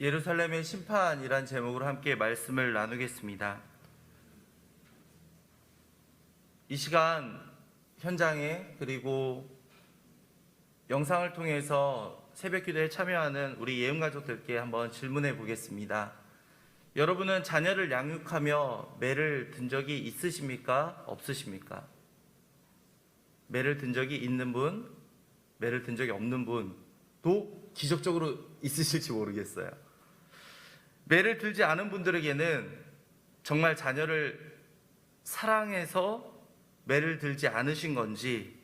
예루살렘의 심판이란 제목으로 함께 말씀을 나누겠습니다. 이 시간 현장에 그리고 영상을 통해서 새벽 기도에 참여하는 우리 예음가족들께 한번 질문해 보겠습니다. 여러분은 자녀를 양육하며 매를 든 적이 있으십니까? 없으십니까? 매를 든 적이 있는 분, 매를 든 적이 없는 분도 기적적으로 있으실지 모르겠어요. 매를 들지 않은 분들에게는 정말 자녀를 사랑해서 매를 들지 않으신 건지,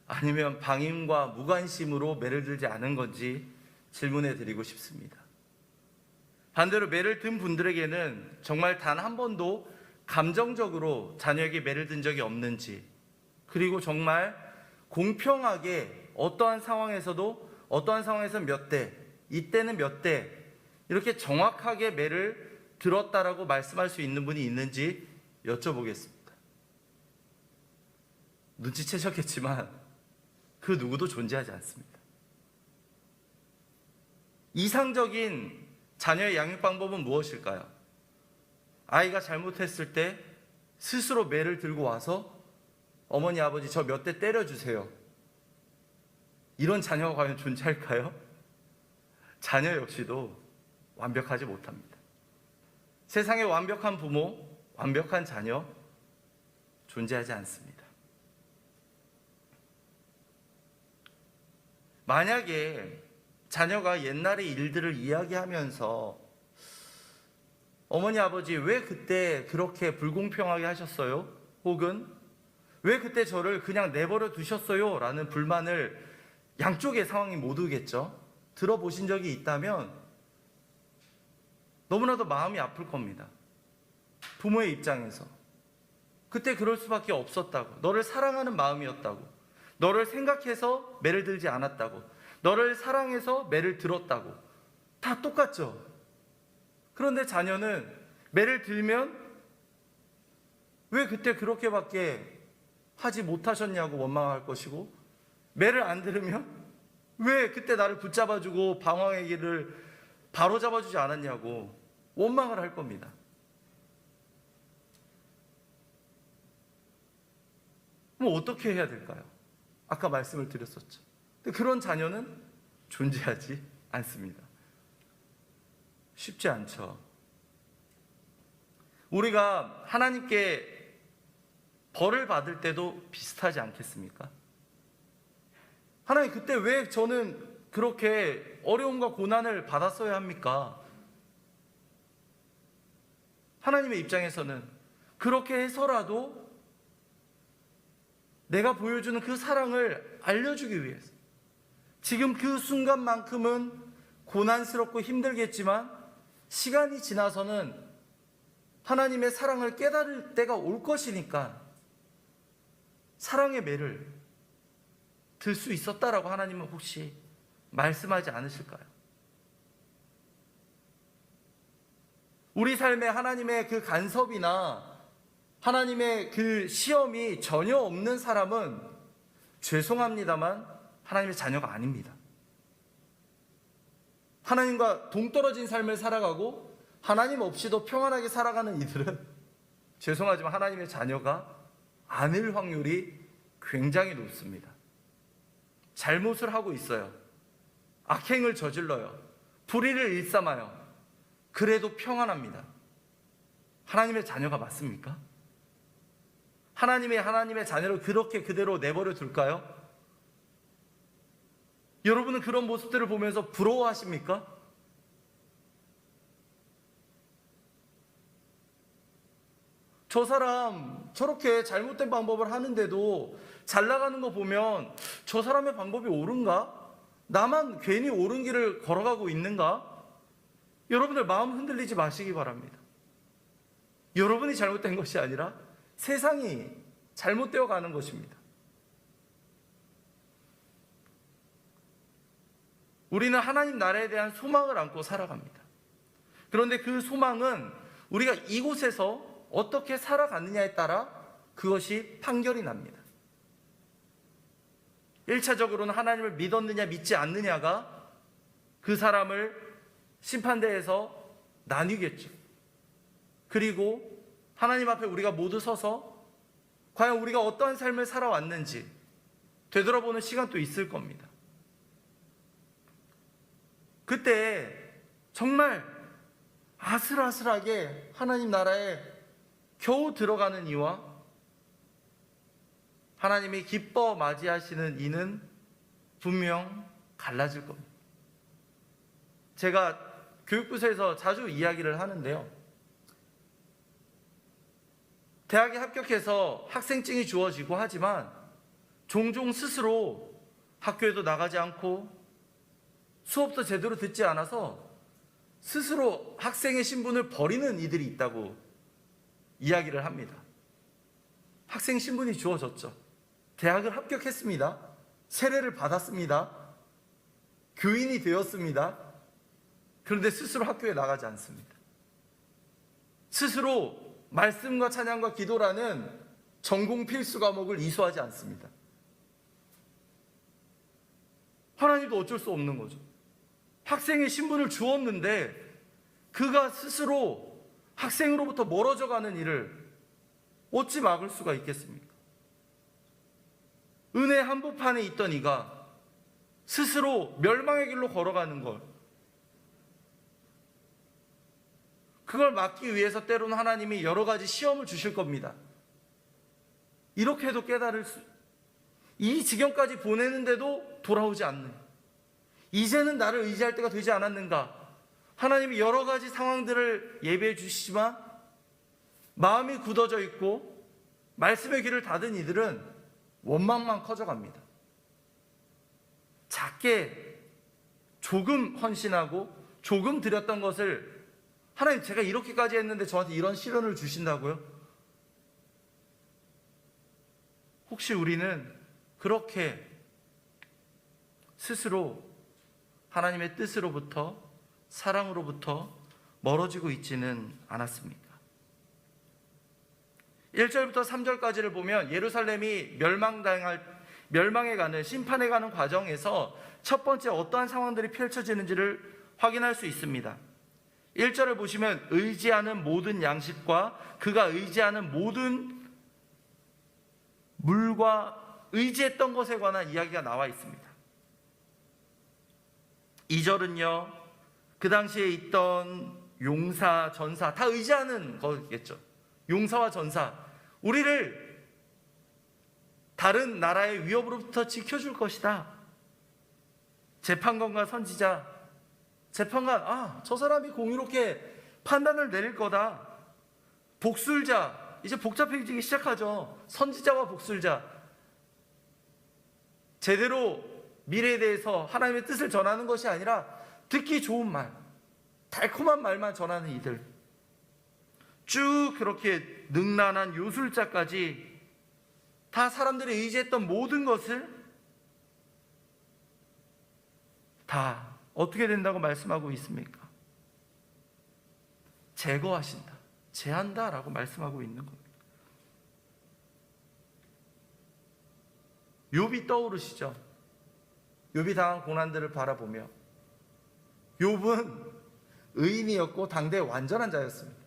아니면 방임과 무관심으로 매를 들지 않은 건지 질문해 드리고 싶습니다. 반대로 매를 든 분들에게는 정말 단 한 번도 감정적으로 자녀에게 매를 든 적이 없는지, 그리고 정말 공평하게 어떠한 상황에서 몇 대, 이때는 몇 대, 이렇게 정확하게 매를 들었다라고 말씀할 수 있는 분이 있는지 여쭤보겠습니다. 눈치채셨겠지만 그 누구도 존재하지 않습니다. 이상적인 자녀의 양육 방법은 무엇일까요? 아이가 잘못했을 때 스스로 매를 들고 와서 어머니, 아버지 저 몇 대 때려주세요. 이런 자녀가 과연 존재할까요? 자녀 역시도 완벽하지 못합니다. 세상에 완벽한 부모, 완벽한 자녀 존재하지 않습니다. 만약에 자녀가 옛날의 일들을 이야기하면서 어머니, 아버지 왜 그때 그렇게 불공평하게 하셨어요? 혹은 왜 그때 저를 그냥 내버려 두셨어요? 라는 불만을, 양쪽의 상황이 모두겠죠, 들어보신 적이 있다면 너무나도 마음이 아플 겁니다. 부모의 입장에서 그때 그럴 수밖에 없었다고, 너를 사랑하는 마음이었다고, 너를 생각해서 매를 들지 않았다고, 너를 사랑해서 매를 들었다고, 다 똑같죠. 그런데 자녀는 매를 들면 왜 그때 그렇게밖에 하지 못하셨냐고 원망할 것이고, 매를 안 들으면 왜 그때 나를 붙잡아주고 방황의 길을 바로잡아주지 않았냐고 원망을 할 겁니다. 그럼 어떻게 해야 될까요? 아까 말씀을 드렸었죠. 근데 그런 자녀는 존재하지 않습니다. 쉽지 않죠. 우리가 하나님께 벌을 받을 때도 비슷하지 않겠습니까? 하나님, 그때 왜 저는 그렇게 어려움과 고난을 받았어야 합니까? 하나님의 입장에서는 그렇게 해서라도 내가 보여주는 그 사랑을 알려주기 위해서, 지금 그 순간만큼은 고난스럽고 힘들겠지만 시간이 지나서는 하나님의 사랑을 깨달을 때가 올 것이니까 사랑의 매를 들 수 있었다라고 하나님은 혹시 말씀하지 않으실까요? 우리 삶에 하나님의 그 간섭이나 하나님의 그 시험이 전혀 없는 사람은 죄송합니다만 하나님의 자녀가 아닙니다. 하나님과 동떨어진 삶을 살아가고 하나님 없이도 평안하게 살아가는 이들은 죄송하지만 하나님의 자녀가 아닐 확률이 굉장히 높습니다. 잘못을 하고 있어요. 악행을 저질러요. 불의를 일삼아요. 그래도 평안합니다. 하나님의 자녀가 맞습니까? 하나님의 자녀를 그렇게 그대로 내버려 둘까요? 여러분은 그런 모습들을 보면서 부러워하십니까? 저 사람 저렇게 잘못된 방법을 하는데도 잘 나가는 거 보면 저 사람의 방법이 옳은가? 나만 괜히 옳은 길을 걸어가고 있는가? 여러분들 마음 흔들리지 마시기 바랍니다. 여러분이 잘못된 것이 아니라 세상이 잘못되어 가는 것입니다. 우리는 하나님 나라에 대한 소망을 안고 살아갑니다. 그런데 그 소망은 우리가 이곳에서 어떻게 살아가느냐에 따라 그것이 판결이 납니다. 1차적으로는 하나님을 믿었느냐 믿지 않느냐가 그 사람을 심판대에서 나뉘겠죠. 그리고 하나님 앞에 우리가 모두 서서 과연 우리가 어떠한 삶을 살아왔는지 되돌아보는 시간도 있을 겁니다. 그때 정말 아슬아슬하게 하나님 나라에 겨우 들어가는 이와 하나님이 기뻐 맞이하시는 이는 분명 갈라질 겁니다. 제가 교육부서에서 자주 이야기를 하는데요. 대학에 합격해서 학생증이 주어지고 하지만 종종 스스로 학교에도 나가지 않고 수업도 제대로 듣지 않아서 스스로 학생의 신분을 버리는 이들이 있다고 이야기를 합니다. 학생 신분이 주어졌죠. 대학을 합격했습니다. 세례를 받았습니다. 교인이 되었습니다. 그런데 스스로 학교에 나가지 않습니다. 스스로 말씀과 찬양과 기도라는 전공 필수 과목을 이수하지 않습니다. 하나님도 어쩔 수 없는 거죠. 학생의 신분을 주었는데 그가 스스로 학생으로부터 멀어져 가는 일을 어찌 막을 수가 있겠습니까? 은혜 한복판에 있던 이가 스스로 멸망의 길로 걸어가는 걸, 그걸 막기 위해서 때로는 하나님이 여러 가지 시험을 주실 겁니다. 이렇게 해도 깨달을 이 지경까지 보내는데도 돌아오지 않는, 이제는 나를 의지할 때가 되지 않았는가? 하나님이 여러 가지 상황들을 예비해 주시지만 마음이 굳어져 있고 말씀의 귀를 닫은 이들은 원망만 커져갑니다. 작게 조금 헌신하고 조금 드렸던 것을 하나님, 제가 이렇게까지 했는데 저한테 이런 시련을 주신다고요? 혹시 우리는 그렇게 스스로 하나님의 뜻으로부터, 사랑으로부터 멀어지고 있지는 않았습니까? 1절부터 3절까지를 보면 예루살렘이 멸망에 가는, 심판에 가는 과정에서 첫 번째 어떠한 상황들이 펼쳐지는지를 확인할 수 있습니다. 1절을 보시면 의지하는 모든 양식과 그가 의지하는 모든 물과 의지했던 것에 관한 이야기가 나와 있습니다. 2절은요, 그 당시에 있던 용사, 전사 다 의지하는 거겠죠. 용사와 전사, 우리를 다른 나라의 위협으로부터 지켜줄 것이다. 재판관과 선지자, 재판관, 저 사람이 공의롭게 판단을 내릴 거다. 복술자, 이제 복잡해지기 시작하죠. 선지자와 복술자, 제대로 미래에 대해서 하나님의 뜻을 전하는 것이 아니라 듣기 좋은 말, 달콤한 말만 전하는 이들, 쭉 그렇게 능란한 요술자까지 다 사람들이 의지했던 모든 것을 다 어떻게 된다고 말씀하고 있습니까? 제거하신다, 제한다라고 말씀하고 있는 겁니다. 욥이 떠오르시죠? 욥이 당한 고난들을 바라보며, 욥은 의인이었고 당대의 완전한 자였습니다.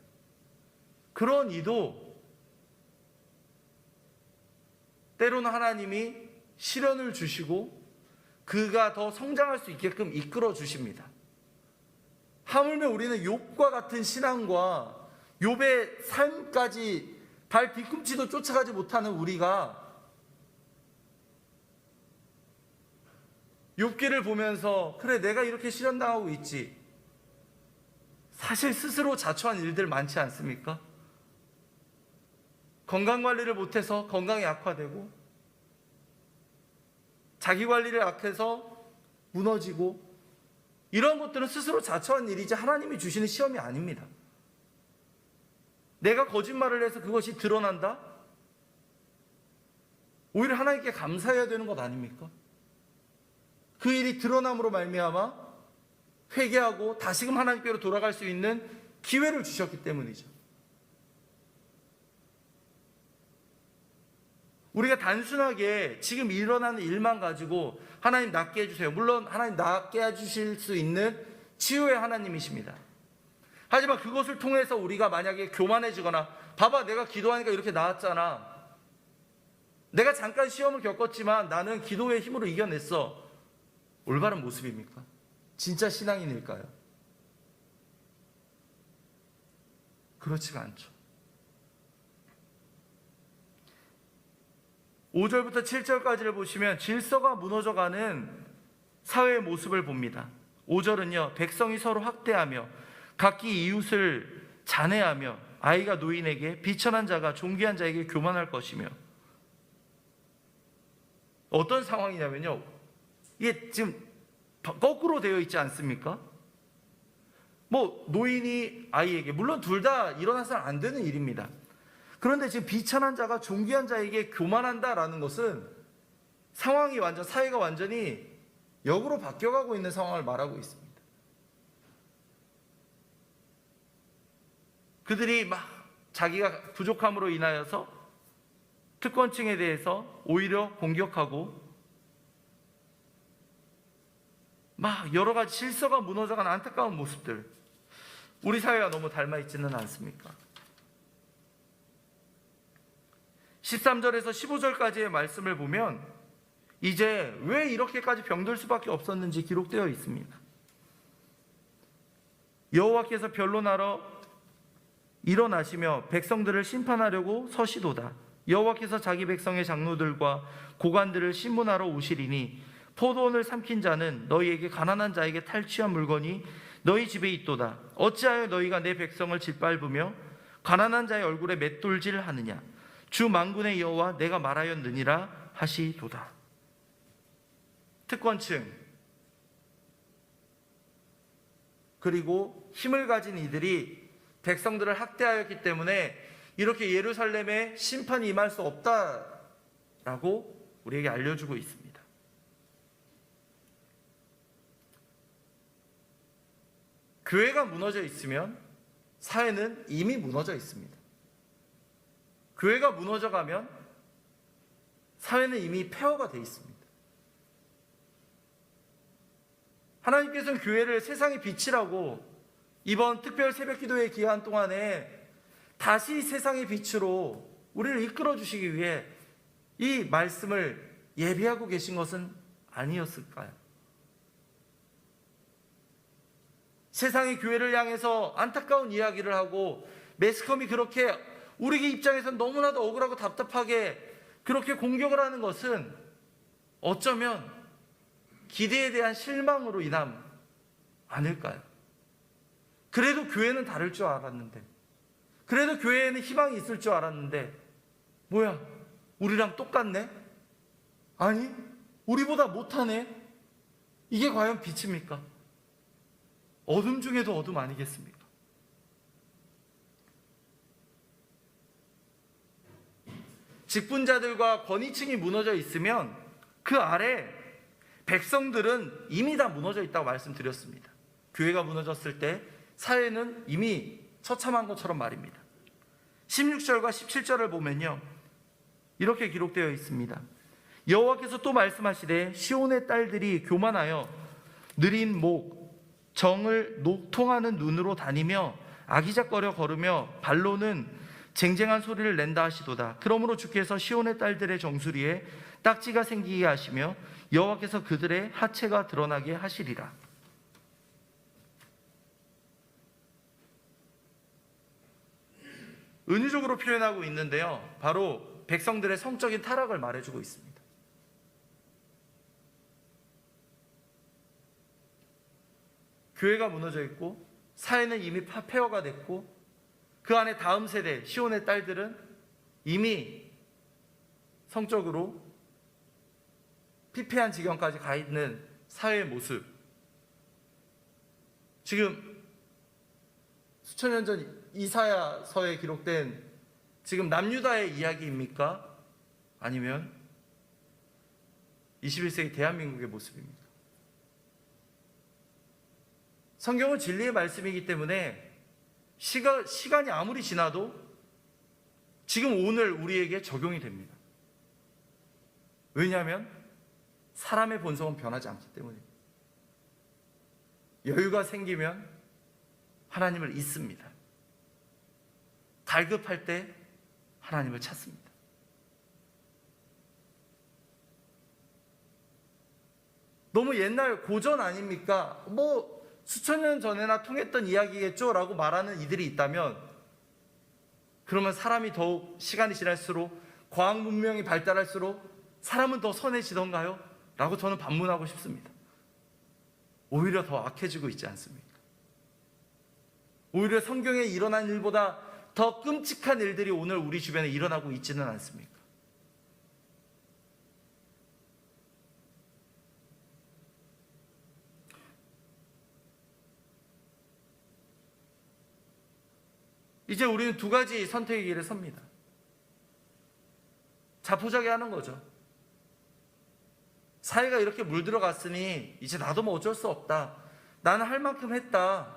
그런 이도 때로는 하나님이 시련을 주시고 그가 더 성장할 수 있게끔 이끌어 주십니다. 하물며 우리는 욥과 같은 신앙과 욥의 삶까지 발 뒤꿈치도 쫓아가지 못하는 우리가 욥기를 보면서, 그래, 내가 이렇게 시련당하고 있지, 사실 스스로 자초한 일들 많지 않습니까? 건강관리를 못해서 건강이 악화되고, 자기관리를 악해서 무너지고, 이런 것들은 스스로 자초한 일이지 하나님이 주시는 시험이 아닙니다. 내가 거짓말을 해서 그것이 드러난다? 오히려 하나님께 감사해야 되는 것 아닙니까? 그 일이 드러남으로 말미암아 회개하고 다시금 하나님께로 돌아갈 수 있는 기회를 주셨기 때문이죠. 우리가 단순하게 지금 일어나는 일만 가지고 하나님 낫게 해주세요, 물론 하나님 낫게 해주실 수 있는 치유의 하나님이십니다. 하지만 그것을 통해서 우리가 만약에 교만해지거나, 봐봐 내가 기도하니까 이렇게 나았잖아, 내가 잠깐 시험을 겪었지만 나는 기도의 힘으로 이겨냈어, 올바른 모습입니까? 진짜 신앙인일까요? 그렇지가 않죠. 5절부터 7절까지를 보시면 질서가 무너져가는 사회의 모습을 봅니다. 5절은요, 백성이 서로 학대하며 각기 이웃을 잔해하며 아이가 노인에게, 비천한 자가 존귀한 자에게 교만할 것이며. 어떤 상황이냐면요, 이게 지금 거꾸로 되어 있지 않습니까? 뭐 노인이 아이에게, 물론 둘 다 일어나서는 안 되는 일입니다. 그런데 지금 비천한 자가 존귀한 자에게 교만한다라는 것은 상황이 완전, 사회가 완전히 역으로 바뀌어가고 있는 상황을 말하고 있습니다. 그들이 막 자기가 부족함으로 인하여서 특권층에 대해서 오히려 공격하고 막 여러 가지 질서가 무너져가는 안타까운 모습들, 우리 사회와 너무 닮아 있지는 않습니까? 13절에서 15절까지의 말씀을 보면 이제 왜 이렇게까지 병들 수밖에 없었는지 기록되어 있습니다. 여호와께서 변론하러 일어나시며 백성들을 심판하려고 서시도다. 여호와께서 자기 백성의 장로들과 고관들을 심문하러 오시리니 포도원을 삼킨 자는 너희에게, 가난한 자에게 탈취한 물건이 너희 집에 있도다. 어찌하여 너희가 내 백성을 짓밟으며 가난한 자의 얼굴에 맷돌질하느냐. 주 만군의 여호와 내가 말하였느니라 하시도다. 특권층 그리고 힘을 가진 이들이 백성들을 학대하였기 때문에 이렇게 예루살렘에 심판이 임할 수 없다라고 우리에게 알려주고 있습니다. 교회가 무너져 있으면 사회는 이미 무너져 있습니다. 교회가 무너져가면 사회는 이미 폐허가 되어 있습니다. 하나님께서는 교회를 세상의 빛이라고 이번 특별 새벽기도의 기간 동안에 다시 세상의 빛으로 우리를 이끌어 주시기 위해 이 말씀을 예비하고 계신 것은 아니었을까요? 세상의 교회를 향해서 안타까운 이야기를 하고 매스컴이 그렇게 우리 입장에서는 너무나도 억울하고 답답하게 그렇게 공격을 하는 것은 어쩌면 기대에 대한 실망으로 인함 아닐까요? 그래도 교회는 다를 줄 알았는데, 그래도 교회에는 희망이 있을 줄 알았는데, 뭐야, 우리랑 똑같네? 아니, 우리보다 못하네? 이게 과연 빛입니까? 어둠 중에도 어둠 아니겠습니까? 직분자들과 권위층이 무너져 있으면 그 아래 백성들은 이미 다 무너져 있다고 말씀드렸습니다. 교회가 무너졌을 때 사회는 이미 처참한 것처럼 말입니다. 16절과 17절을 보면요, 이렇게 기록되어 있습니다. 여호와께서 또 말씀하시되 시온의 딸들이 교만하여 느린 목, 정을 녹통하는 눈으로 다니며 아기작거려 걸으며 발로는 쟁쟁한 소리를 낸다 하시도다. 그러므로 주께서 시온의 딸들의 정수리에 딱지가 생기게 하시며 여호와께서 그들의 하체가 드러나게 하시리라. 은유적으로 표현하고 있는데요, 바로 백성들의 성적인 타락을 말해주고 있습니다. 교회가 무너져 있고 사회는 이미 폐허가 됐고 그 안에 다음 세대 시온의 딸들은 이미 성적으로 피폐한 지경까지 가 있는 사회의 모습, 지금 수천 년 전 이사야서에 기록된 지금 남유다의 이야기입니까? 아니면 21세기 대한민국의 모습입니까? 성경은 진리의 말씀이기 때문에 시간이 아무리 지나도 지금 오늘 우리에게 적용이 됩니다. 왜냐하면 사람의 본성은 변하지 않기 때문입니다. 여유가 생기면 하나님을 잊습니다. 갈급할 때 하나님을 찾습니다. 너무 옛날 고전 아닙니까? 뭐 수천 년 전에나 통했던 이야기겠죠? 라고 말하는 이들이 있다면, 그러면 사람이 더욱 시간이 지날수록, 과학 문명이 발달할수록 사람은 더 선해지던가요? 라고 저는 반문하고 싶습니다. 오히려 더 악해지고 있지 않습니까? 오히려 성경에 일어난 일보다 더 끔찍한 일들이 오늘 우리 주변에 일어나고 있지는 않습니까? 이제 우리는 두 가지 선택의 길에 섭니다. 자포자기 하는 거죠. 사회가 이렇게 물들어갔으니 이제 나도 뭐 어쩔 수 없다. 나는 할 만큼 했다.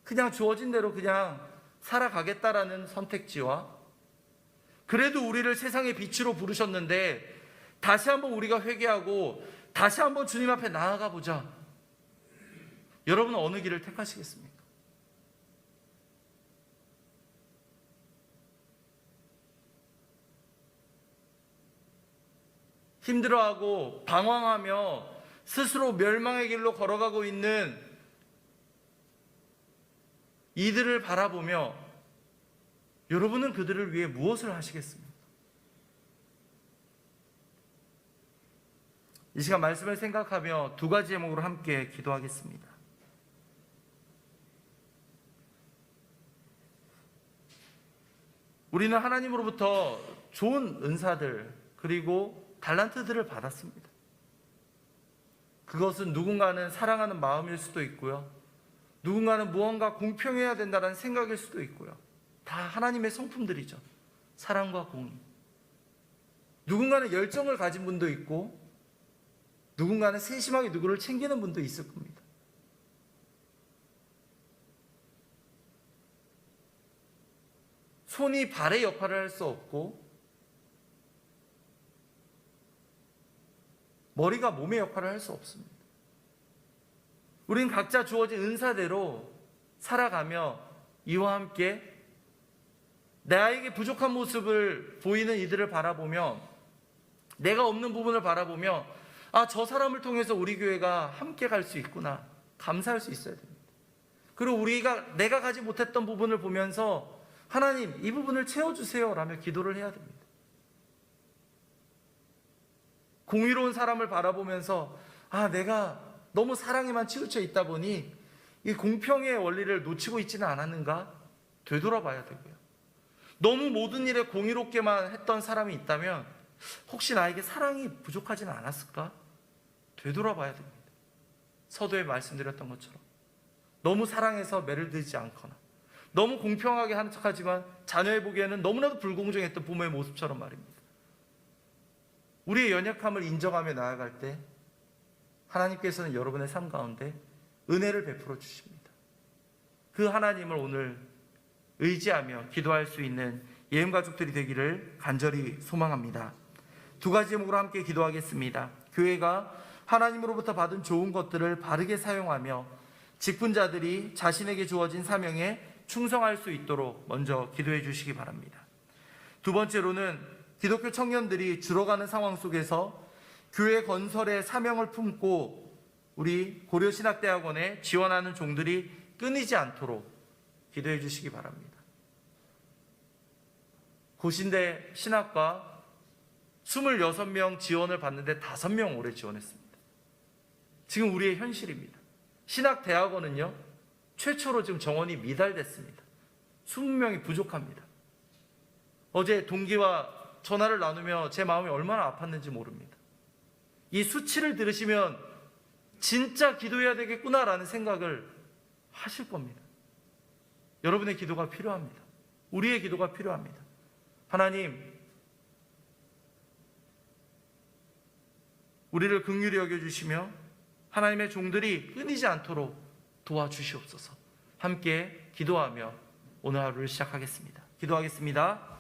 그냥 주어진 대로 그냥 살아가겠다라는 선택지와, 그래도 우리를 세상의 빛으로 부르셨는데 다시 한번 우리가 회개하고 다시 한번 주님 앞에 나아가 보자. 여러분은 어느 길을 택하시겠습니까? 힘들어하고 방황하며 스스로 멸망의 길로 걸어가고 있는 이들을 바라보며 여러분은 그들을 위해 무엇을 하시겠습니까? 이 시간 말씀을 생각하며 두 가지 제목으로 함께 기도하겠습니다. 우리는 하나님으로부터 좋은 은사들 그리고 달란트들을 받았습니다. 그것은 누군가는 사랑하는 마음일 수도 있고요, 누군가는 무언가 공평해야 된다는 생각일 수도 있고요. 다 하나님의 성품들이죠. 사랑과 공의. 누군가는 열정을 가진 분도 있고, 누군가는 세심하게 누구를 챙기는 분도 있을 겁니다. 손이 발의 역할을 할 수 없고, 머리가 몸의 역할을 할 수 없습니다. 우린 각자 주어진 은사대로 살아가며 이와 함께 나에게 부족한 모습을 보이는 이들을 바라보며, 내가 없는 부분을 바라보며, 아, 저 사람을 통해서 우리 교회가 함께 갈 수 있구나, 감사할 수 있어야 됩니다. 그리고 내가 가지 못했던 부분을 보면서 하나님, 이 부분을 채워주세요 라며 기도를 해야 됩니다. 공의로운 사람을 바라보면서, 아, 내가 너무 사랑에만 치우쳐 있다 보니 이 공평의 원리를 놓치고 있지는 않았는가 되돌아봐야 되고요. 너무 모든 일에 공의롭게만 했던 사람이 있다면 혹시 나에게 사랑이 부족하지는 않았을까 되돌아봐야 됩니다. 서두에 말씀드렸던 것처럼 너무 사랑해서 매를 들지 않거나, 너무 공평하게 하는 척하지만 자녀의 보기에는 너무나도 불공정했던 부모의 모습처럼 말입니다. 우리의 연약함을 인정하며 나아갈 때 하나님께서는 여러분의 삶 가운데 은혜를 베풀어 주십니다. 그 하나님을 오늘 의지하며 기도할 수 있는 예음가족들이 되기를 간절히 소망합니다. 두 가지 제목으로 함께 기도하겠습니다. 교회가 하나님으로부터 받은 좋은 것들을 바르게 사용하며 직분자들이 자신에게 주어진 사명에 충성할 수 있도록 먼저 기도해 주시기 바랍니다. 두 번째로는 기독교 청년들이 줄어가는 상황 속에서 교회 건설의 사명을 품고 우리 고려신학대학원에 지원하는 종들이 끊이지 않도록 기도해 주시기 바랍니다. 고신대 신학과 26명 지원을 받는데 5명 올해 지원했습니다. 지금 우리의 현실입니다. 신학대학원은요, 최초로 지금 정원이 미달됐습니다. 20명이 부족합니다. 어제 동기와 전화를 나누며 제 마음이 얼마나 아팠는지 모릅니다. 이 수치를 들으시면 진짜 기도해야 되겠구나라는 생각을 하실 겁니다. 여러분의 기도가 필요합니다. 우리의 기도가 필요합니다. 하나님, 우리를 긍휼히 여겨주시며 하나님의 종들이 끊이지 않도록 도와주시옵소서. 함께 기도하며 오늘 하루를 시작하겠습니다. 기도하겠습니다.